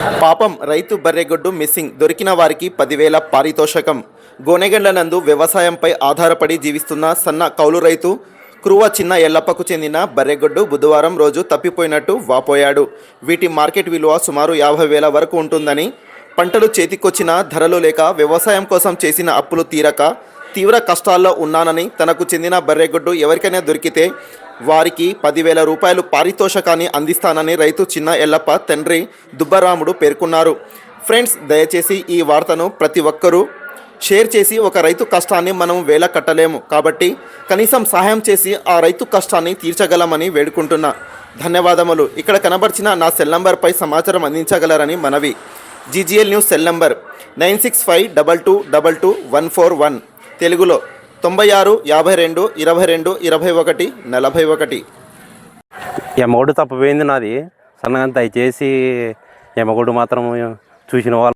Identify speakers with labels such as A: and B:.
A: పాపం రైతు బర్రెగొడ్డు మిస్సింగ్, దొరికిన వారికి 10,000 పారితోషకం. గోనెగండ్ల నందు వ్యవసాయంపై ఆధారపడి జీవిస్తున్న సన్న కౌలు రైతు క్రువ చిన్న ఎల్లప్పకు చెందిన బర్రెగొడ్డు బుధవారం రోజు తప్పిపోయినట్టు వాపోయాడు. వీటి మార్కెట్ విలువ సుమారు 50,000 వరకు ఉంటుందని, పంటలు చేతికొచ్చిన ధరలు లేక, వ్యవసాయం కోసం చేసిన అప్పులు తీరక తీవ్ర కష్టాల్లో ఉన్నానని, తనకు చెందిన బర్రెగొడ్డు ఎవరికైనా దొరికితే వారికి 10,000 రూపాయలు పారితోషకాన్ని అందిస్తానని రైతు చిన్న ఎల్లప్ప తండ్రి దుబ్బరాముడు పేర్కొన్నారు. ఫ్రెండ్స్, దయచేసి ఈ వార్తను ప్రతి ఒక్కరూ షేర్ చేసి, ఒక రైతు కష్టాన్ని మనం వేల కట్టలేము కాబట్టి కనీసం సహాయం చేసి ఆ రైతు కష్టాన్ని తీర్చగలమని వేడుకుంటున్నా. ధన్యవాదములు. ఇక్కడ కనబర్చిన నా సెల్ నంబర్పై సమాచారం అందించగలరని మనవి. జీజీఎల్ న్యూస్ సెల్ నంబర్ 9652222141, తెలుగులో 96 52 22 21 41.
B: ఎమ్మగొడ్డు తప్పిపోయింది నాది. సన్నగా దయచేసి ఎమ్మగొడ్డు మాత్రం చూసిన వాళ్ళు